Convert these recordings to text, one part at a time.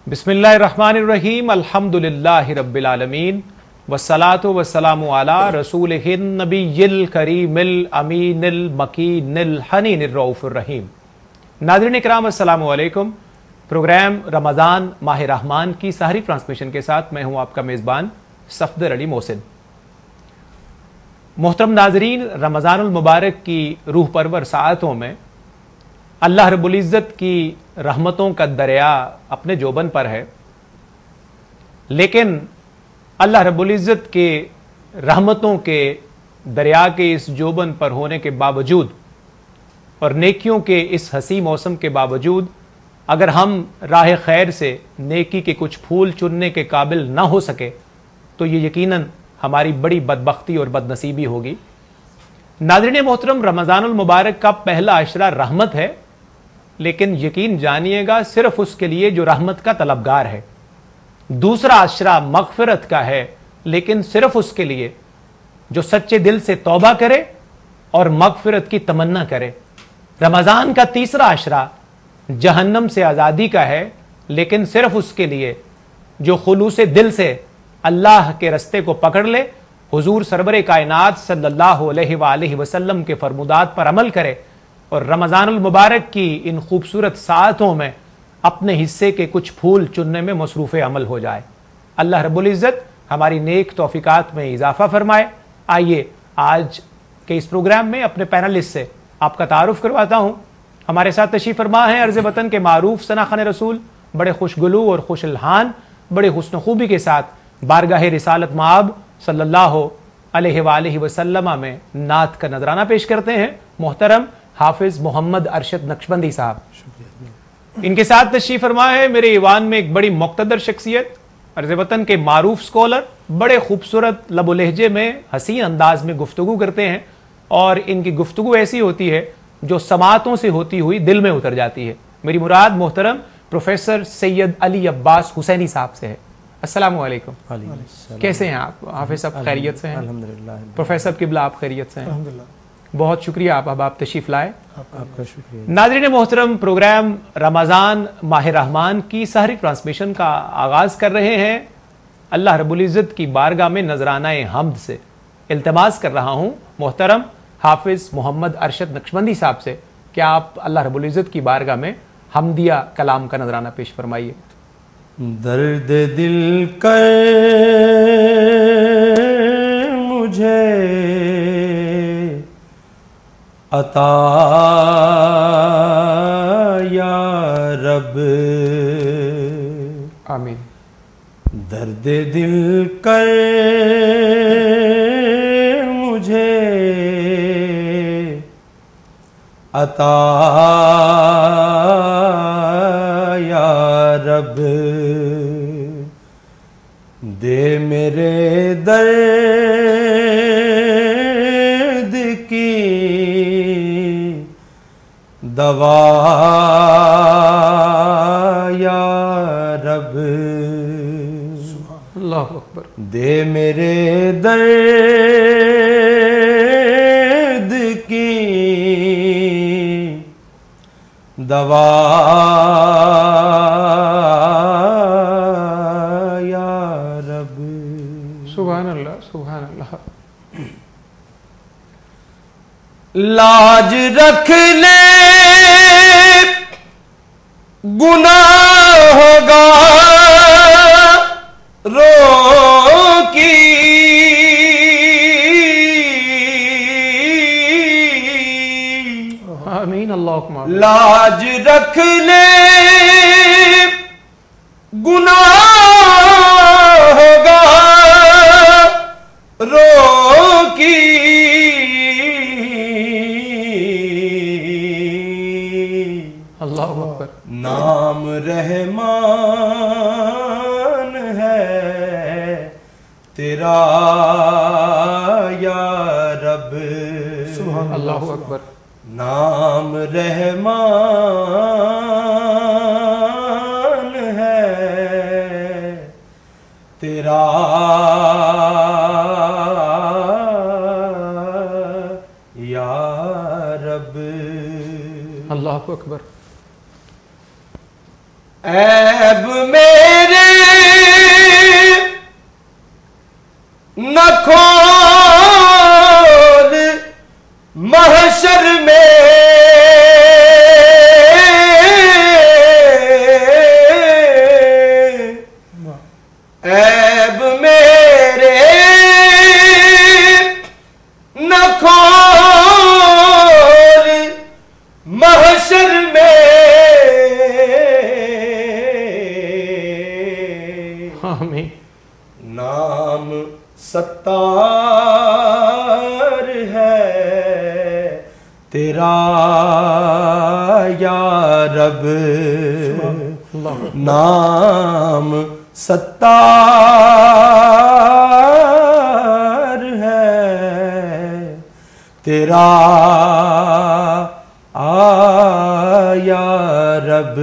बिस्मिल्लाहिर्रहमानिर्रहीम अल्हम्दुलिल्लाहि रब्बिल आलमीन वस्सलातु वस्सलामु अला रसूलिहिन नबिय्यिल करीमिल अमीनिल मकीनिल हनीनिर रऊफिर रहीम। नाज़रीन इकराम अस्सलामु अलैकुम। प्रोग्राम रमज़ान माह रहमान की सहरी ट्रांसमिशन के साथ मैं हूं आपका मेज़बान सफदर अली मोहसिन। मोहतरम नाज़रीन, रमज़ानुल मुबारक की रूह परवर साअतों में अल्लाह रब्बुल इज़्ज़त की रहमतों का दरिया अपने जोबन पर है, लेकिन अल्लाह रब्बुल इज़्ज़त के रहमतों के दरिया के इस जोबन पर होने के बावजूद और नेकियों के इस हसी मौसम के बावजूद अगर हम राह खैर से नेकी के कुछ फूल चुनने के काबिल ना हो सके तो ये यकीनन हमारी बड़ी बदबख्ती और बदनसीबी होगी। नाज़रीन मोहतरम, रमज़ानुल मुबारक का पहला अशरा रहमत है, लेकिन यकीन जानिएगा सिर्फ उसके लिए जो रहमत का तलबगार है। दूसरा अशरा मगफिरत का है, लेकिन सिर्फ उसके लिए जो सच्चे दिल से तौबा करे और मगफिरत की तमन्ना करे। रमज़ान का तीसरा अशरा जहन्नम से आज़ादी का है, लेकिन सिर्फ उसके लिए जो खुलूसे दिल से अल्लाह के रस्ते को पकड़ ले, हुजूर सरवरे कायनात सल्लल्लाहु अलैहि वसल्लम के फरमुदात पर अमल करे और रमज़ानुल मुबारक की इन खूबसूरत साअतों में अपने हिस्से के कुछ फूल चुनने में मसरूफ़ अमल हो जाए। अल्लाह रब्बुल इज़्ज़त हमारी नेक तौफीकात में इजाफा फरमाए। आइए आज के इस प्रोग्राम में अपने पैनलिस्ट से आपका तारुफ करवाता हूँ। हमारे साथ तशरीफ़ फरमा है अर्ज़ वतन के मारूफ सनाख़ान रसूल, बड़े खुशगुलू और खुशलहान, बड़े हुस्न खूबी के साथ बारगाह रिसालत माब सल्लल्लाहु अलैहि वसल्लम में नात का नजराना पेश करते हैं मोहतरम हाफिज मोहम्मद अरशद नक्शबंदी साहब। इनके साथ तशरीफ फरमा है मेरे ईवान में एक बड़ी मुक़्तदर शख्सियत, अर्ज़ वतन के मारूफ स्कॉलर, बड़े खूबसूरत लबो लहजे में हसीन अंदाज में गुफ्तगू करते हैं और इनकी गुफ्तगू ऐसी होती है जो समातों से होती हुई दिल में उतर जाती है। मेरी मुराद मोहतरम प्रोफेसर सैयद अली अब्बास हुसैनी साहब से है। अस्सलामु अलैकुम। कैसे हैं आप हाफिज साहब? खैरियत से हैं? अल्हम्दुलिल्लाह। प्रोफेसर किबला आप खैरियत से हैं? अल्हम्दुलिल्लाह। बहुत शुक्रिया आप तशरीफ लाए। आपका शुक्रिया। नाज़रीन मोहतरम, प्रोग्राम रमज़ान माह रहमान की सहरी ट्रांसमिशन का आगाज़ कर रहे हैं। अल्लाह रब्बुल इज़्ज़त की बारगाह में नजराना-ए हम्द से इल्तिमास कर रहा हूँ मोहतरम हाफिज मोहम्मद अरशद नक्शबंदी साहब से, क्या आप अल्लाह रब्बुल इज़्ज़त की बारगाह में हमदिया कलाम का नजराना पेश फरमाइए। दर्द दिल कर मुझे अता या रब, आमीन। दर्द दिल कर मुझे अता या रब, दे मेरे दर्द की दवा या रब, अल्लाहु अकबर। दे मेरे दर्द की दवा या रब। सुभान अल्लाह, सुभान अल्लाह। लाज रख ले गुनाह होगा रो की, आमीन अल्लाहुम्मा। लाज रख ले गुनाह होगा रो की, अल्लाहु अकबर। नाम रहमान है तेरा या रब, अल्लाहु अकबर। नाम रहमान है तेरा या रब। अल्लाहु अकबर। ऐब मेरे न खोल महशर में, ऐब मेरे न खोल महशर में, आमीन। नाम सत्तार है तेरा या रब, नाम सत्तार है तेरा या रब,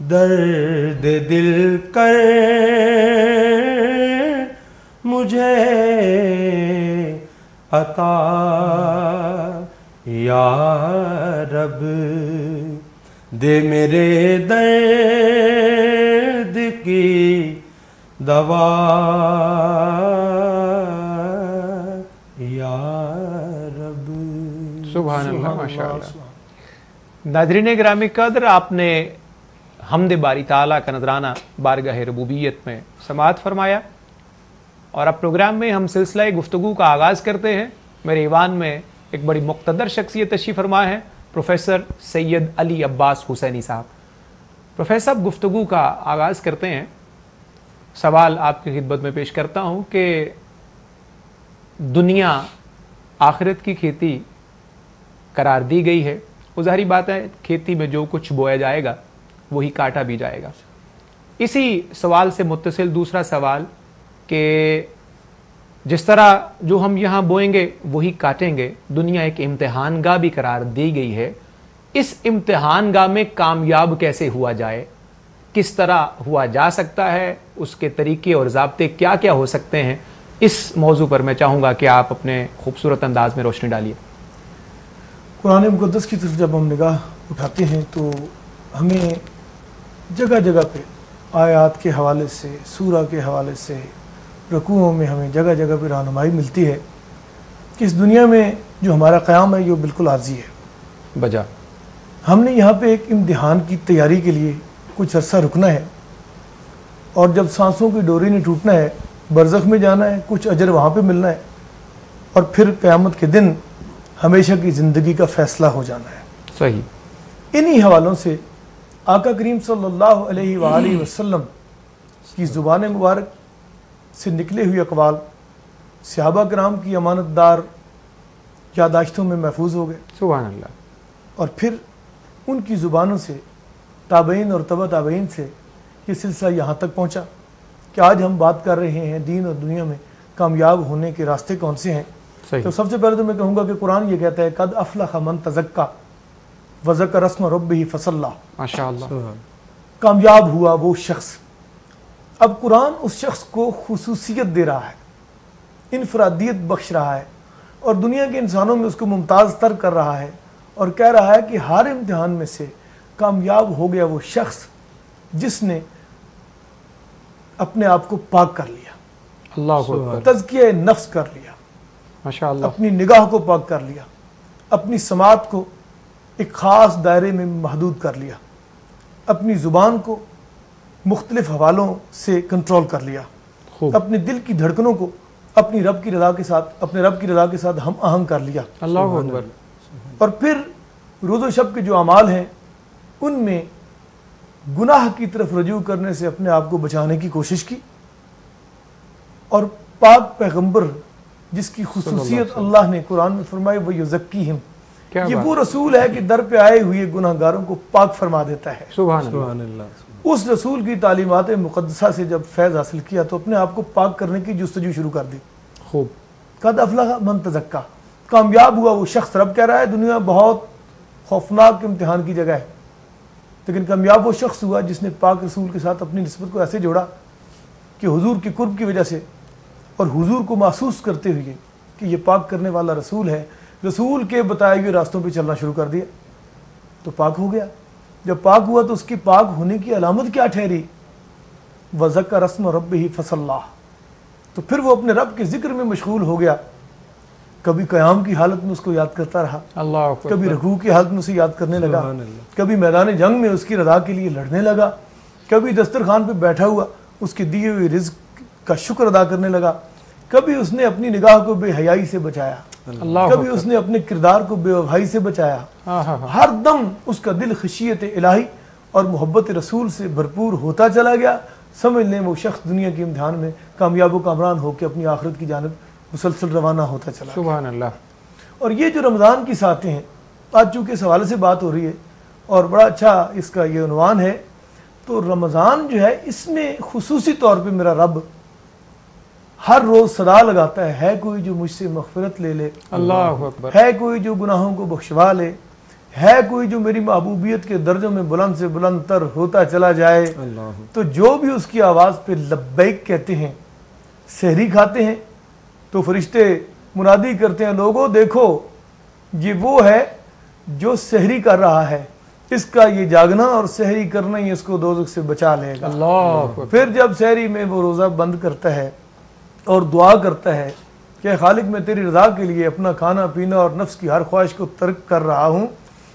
दर्द दिल कर मुझे अता या रब, दे मेरे दर्द की दवा या रब। सुभान अल्लाह, माशाअल्लाह। नाज़रीन गिरामी कद्र, आपने हम्द बारी ताला का नजराना बारगाह रबूबियत में समाअत फरमाया और अब प्रोग्राम में हम सिलसिला गुफ्तगू का आगाज़ करते हैं। मेरे ईवान में एक बड़ी मुक़्तदर शख्सियत तशरीफ़ फरमा है, प्रोफेसर सैयद अली अब्बास हुसैनी साहब। प्रोफेसर साहब, गुफ्तगू का आगाज़ करते हैं। सवाल आपकी खिदमत में पेश करता हूँ कि दुनिया आखिरत की खेती करार दी गई है। वो ज़ाहिरी बात है, खेती में जो कुछ बोया जाएगा वही काटा भी जाएगा। इसी सवाल से मुत्तसिल दूसरा सवाल कि जिस तरह जो हम यहाँ बोएंगे वही काटेंगे, दुनिया एक इम्तिहानगाह भी करार दी गई है। इस इम्तिहानगाह में कामयाब कैसे हुआ जाए, किस तरह हुआ जा सकता है, उसके तरीके और ज़ाब्ते क्या क्या हो सकते हैं, इस मौजू पर मैं चाहूँगा कि आप अपने खूबसूरत अंदाज में रोशनी डालिए। कुरान मुक़द्दस की तरफ जब हम निगाह उठाते हैं तो हमें जगह जगह पे आयात के हवाले से, सूरा के हवाले से, रकूओं में हमें जगह जगह पे रहनुमाई मिलती है कि इस दुनिया में जो हमारा क़याम है ये बिल्कुल आर्जी है, बजा। हमने यहाँ पे एक इम्तिहान की तैयारी के लिए कुछ अरसा रुकना है और जब सांसों की डोरी ने टूटना है, बरज़ख में जाना है, कुछ अजर वहाँ पे मिलना है और फिर क़यामत के दिन हमेशा की ज़िंदगी का फ़ैसला हो जाना है। सही। इन्हीं हवालों से आका करीम सल्लल्लाहु अलैहि वसल्लम की ज़ुबान मुबारक से निकले हुए अक़वाल सहाबा किराम की अमानतदार यादाश्तों में महफूज हो गए। सुभान अल्लाह। और फिर उनकी ज़ुबानों से ताबईन और तबा ताबईन से ये सिलसिला यहाँ तक पहुँचा कि आज हम बात कर रहे हैं दीन और दुनिया में कामयाब होने के रास्ते कौन से हैं। तो सबसे पहले तो मैं कहूँगा कि कुरान ये कहता है कद अफ़लह मन तज़क्का वज़कर रस्म रब्बिही फसल्ला। माशाअल्लाह। कामयाब हुआ वो शख्स। अब कुरान उस शख्स को खुसूसियत दे रहा है, इनफरादियत बख्श रहा है और दुनिया के इंसानों में उसको मुमताज़ तर कर रहा है और कह रहा है कि हर इम्तिहान में से कामयाब हो गया वो शख्स जिसने अपने आप को पाक कर लिया, अल्लाह अकबर, तज़किया नफ्स कर लिया, माशाअल्लाह, अपनी निगाह को पाक कर लिया, अपनी समात को एक ख़ास दायरे में महदूद कर लिया, अपनी ज़ुबान को मुख्तलिफ हवालों से कंट्रोल कर लिया, अपने दिल की धड़कनों को अपनी रब की रज़ा के साथ, अपने रब की रज़ा के साथ हम आहंग कर लिया। अल्लाह अकबर। और फिर रोज़ो शब के जो अमाल हैं उनमें गुनाह की तरफ रजू करने से अपने आप को बचाने की कोशिश की और पाक पैगंबर जिसकी खुसूसियत अल्लाह ने कुरान में फरमाई वो युज़क्कीहिम, ये वो रसूल है कि दर पे आए हुए गुनाहगारों को पाक फरमा देता है। सुभान अल्लाह। उस रसूल की तालीमात मुक़द्दसा से जब फैज़ हासिल किया तो अपने आप को पाक करने की जुस्तजू शुरू कर दी। खूब। कद अफ़लह मन तज़क्का, कामयाब हुआ वो शख्स। रब कह रहा है दुनिया बहुत खौफनाक इम्तिहान की जगह है, लेकिन कामयाब वो शख्स हुआ जिसने पाक रसूल के साथ अपनी निस्बत को ऐसे जोड़ा कि हुजूर की कुर्ब की वजह से और हुजूर को महसूस करते हुए कि ये पाक करने वाला रसूल है, रसूल के बताए हुए रास्तों पे चलना शुरू कर दिया तो पाक हो गया। जब पाक हुआ तो उसकी पाक होने की अलामत क्या ठहरी? वज़कर रस्म रब्बिही फसल्लाह, तो फिर वो अपने रब के जिक्र में मशगूल हो गया। कभी क़याम की हालत में उसको याद करता रहा, अल्लाह, कभी रुकू की हालत में उसे याद करने लगा, कभी मैदान जंग में उसकी रज़ा के लिए लड़ने लगा, कभी दस्तरखान पे बैठा हुआ उसके दिए हुए रिज़्क़ का शुक्र अदा करने लगा, कभी उसने अपनी निगाह को बेहयाई से बचाया, कभी उसने अपने किरदार को बेवफाई से बचाया। हर दम उसका दिल खशियत इलाही और मोहब्बत रसूल से भरपूर होता चला गया। समझ लें वो शख्स दुनिया के इम्तिहान में कामयाब व कामरान होकर अपनी आखिरत की जानिब मुसलसल रवाना होता चला। सुभान अल्लाह। और ये जो रमज़ान की सातें हैं, आज चूँकि इस हवाले से बात हो रही है और बड़ा अच्छा इसका ये उन्वान है, तो रमज़ान जो है इसमें खुसूसी तौर पे मेरा रब हर रोज़ सदा लगाता है कोई जो मुझसे मग़फ़िरत ले ले, अल्लाह अकबर, है कोई जो गुनाहों को बख्शवा ले, है कोई जो मेरी महबूबियत के दर्जों में बुलंद से बुलंद तर होता चला जाए। तो जो भी उसकी आवाज़ पे लब्बैक कहते हैं, सहरी खाते हैं, तो फरिश्ते मुनादी करते हैं, लोगों देखो ये वो है जो सहरी कर रहा है, इसका ये जागना और सहरी करना ही इसको दोज़ख से बचा लेगा। अल्लाह। फिर जब सहरी में वो रोज़ा बंद करता है और दुआ करता है कि खालिक मैं तेरी रज़ा के लिए अपना खाना पीना और नफ्स की हर ख्वाहिश को तर्क कर रहा हूँ,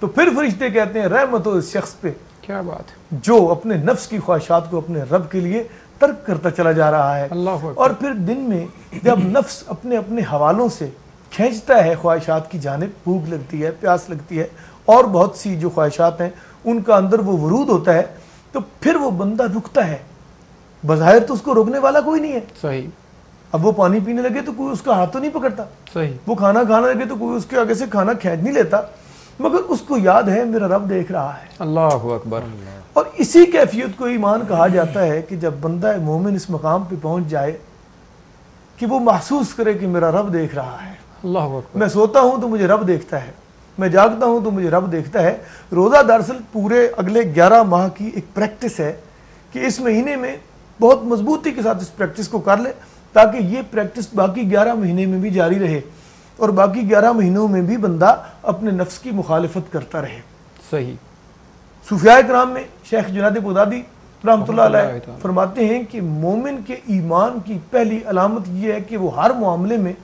तो फिर फरिश्ते कहते हैं रहमत हो इस शख्स पे, क्या बात है, जो अपने नफ्स की ख्वाहिशात को अपने रब के लिए तर्क करता चला जा रहा है। और फिर दिन में जब नफ्स अपने अपने हवालों से खींचता है ख्वाहिशात की जानिब, भूख लगती है, प्यास लगती है और बहुत सी जो ख्वाहिशात हैं उनका अंदर वो वरूद होता है, तो फिर वो बंदा रुकता है। बज़ाहिर तो उसको रोकने वाला कोई नहीं है, सही। अब वो पानी पीने लगे तो कोई उसका हाथ तो नहीं पकड़ता, सही। वो खाना खाने लगे तो कोई उसके आगे से खाना खींच नहीं लेता, मगर उसको याद है मेरा रब देख रहा है। अल्लाह अकबर। और इसी कैफियत को ईमान कहा जाता है कि जब बंदा मोमिन इस मकाम पे पहुंच जाए कि वो महसूस करे कि मेरा रब देख रहा है। अल्लाह अकबर। मैं सोता हूं तो मुझे रब देखता है, मैं जागता हूं तो मुझे रब देखता है। रोज़ा दरअसल पूरे अगले 11 माह की एक प्रैक्टिस है कि इस महीने में बहुत मजबूती के साथ इस प्रैक्टिस को कर ले, ताकि ये प्रैक्टिस बाकी 11 महीने में भी जारी रहे और बाकी 11 महीनों में भी बंदा अपने नफ्स की मुखालिफत करता रहे। सही। सूफिया कराम में शेख जुनैद बगदादी रहमतुल्लाह अलैह फरमाते हैं कि मोमिन के ईमान की पहली अलामत यह है कि वो हर मामले में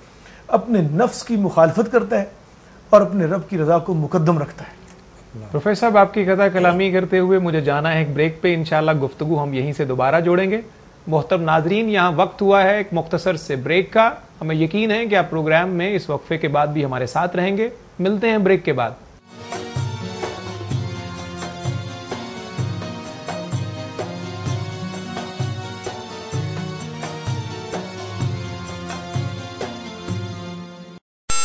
अपने नफ्स की मुखालिफत करता है और अपने रब की रज़ा को मुकद्दम रखता है। प्रोफेसर साहब, आपकी कथा कलामी करते हुए मुझे जाना है एक ब्रेक पे, इंशाल्लाह गुफ्तगू हम यहीं से दोबारा जोड़ेंगे। मोहतरम नाजरीन, यहाँ वक्त हुआ है एक मुख्तसर से ब्रेक का। हमें यकीन है कि आप प्रोग्राम में इस वक्फे के बाद भी हमारे साथ रहेंगे। मिलते हैं ब्रेक के बाद।